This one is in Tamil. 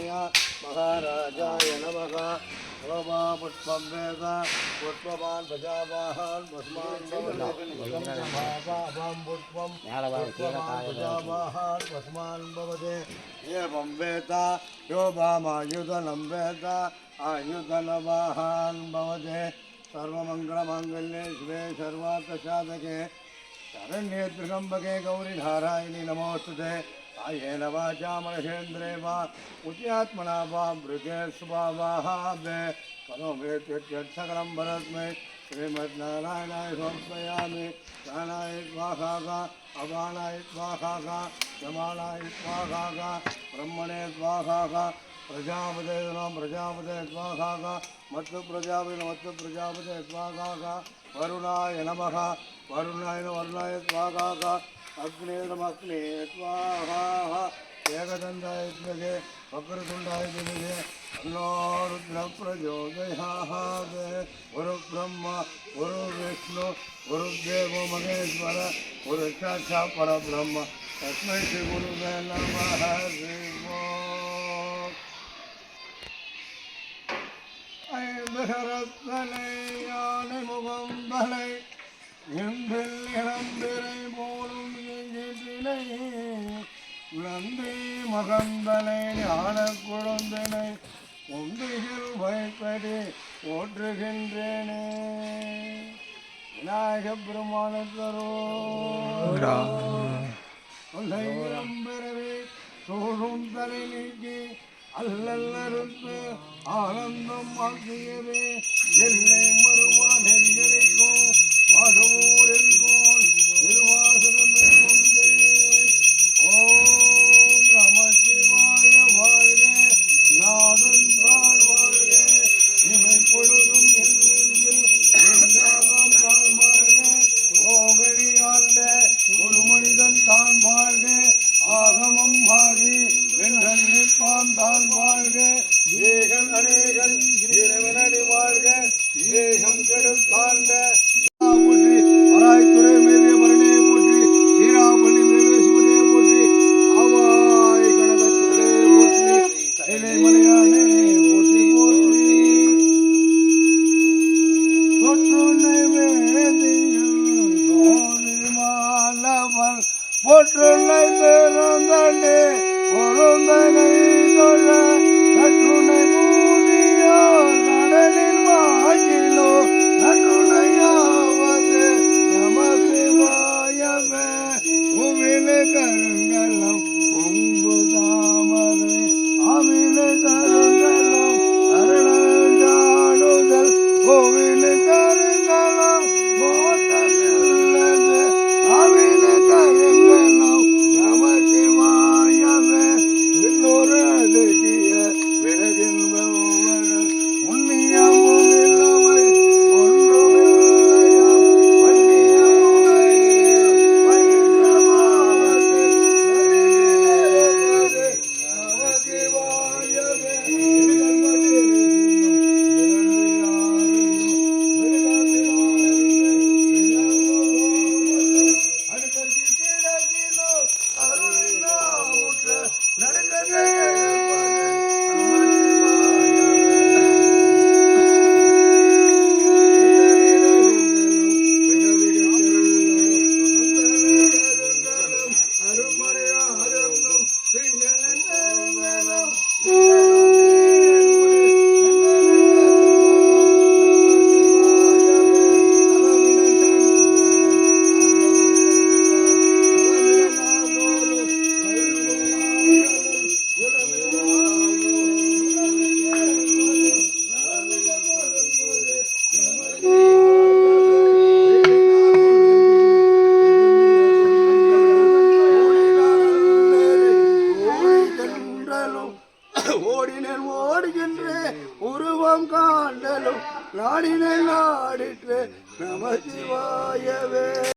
महाराजाय नमः शोभा पुष्पं वेद पुष्पवान् प्रजावाहन् पुष्पान् पुष्पं प्रजावाहन् पुष्पान् भवते एवं वेद शोभामायुधनं वेद आयुधनवाहन् भवते सर्वमङ्गलमाङ्गल्ये शिवे सर्वार्थसाधके शरण्ये त्र्यम्बके गौरी नारायणी नमोस्तुते कायेन वाचा मनसेन्द्रे वा उच्यात्मना वा मृगे स्वभावाहाभ्ये करोमेत्यर्थसकलं भरत्मे श्रीमद्नारायणाय समर्पयामि प्राणाय स्वाहा अपानाय स्वाहा यमानाय स्वाहा ब्रह्मणे स्वाहा प्रजापते स्वाहा मत्तु प्रजापते स्वाहा वरुणाय नमः वरुणाय स्वाहा अग्ने स्वाहा एकदन्ताय विद्महे वक्रतुण्डाय धीमहि तन्नो रुद्रः प्रचोदयात् गुरुब्रह्मा गुरुर्विष्णु गुरुर्देवो महेश्वर गुरुसाक्षात् परब्रह्म तस्मै श्रीगुरुवे नमः ஐம்பரத்தனை யானை முகம் தலை எம்பில் இளம்பிரை போலும் தினை உழந்தி மகந்தனை ஞான குழந்தனை ஒன்றில் வைப்படி போற்றுகின்றேனே விநாயக பெருமானத்தரோ இளம்பிறவே சோழும் தலை நீக்கி அல்லல்லறுத்து ஆனந்தம் ஆக்கியவே எல்லை மறுவா நெறியடைக்கும் வாசவோர் என்போன் திருவாசகம் கொண்டே ஓம் நம சிவாய வாழ்க நாதன் தாழ் வாழ்க இவை பொழுதும் எல்லெங்கில் எங்காகம் தாழ் வாழ்க ஓகழி ஆண்ட ஒரு மனிதன் தான் வாழ்க ஆகமம் ஆகி வென்றன் நிற்பான் தான் வாழ்க ஏகன் அநேகன் இறைவனடி வாழ்க ஏகம் கெடுத்தாண்ட போற்றி பராய்த்துறை மேவிய பரணியை போற்றி சீராப்பள்ளி மேவிய சிவனையை போற்றி ஆவாய் கணகத்திலே போற்றி கைலை மலையானே போற்றி போற்றி தொற்றுனை வேதியில் தோழி மாலவன் பொற்றுனை பெருந்தண்டே பொருந்தனை தொழ கற்றுனை மூடியோர் கடலில் வாயிலோ நற்றுணையாவது நமசிவாயவே உவில கருங்கலம் பொங்கு தாமரை அவில கருங்கலம் அருளாடுதல் கோவில கருங்கலம் கோட்டமில்லது அவில கருங்கலம் நமசிவாயவே இன்னொரு அழகிய விலகின் உன்னியமும் இல்லாமை ஒன்றுமில்லையா ஓடினேன் ஓடுகின்றேன் உருவம் காண்டலும் நாடினேன் நாடிற்று நமசிவாயவே.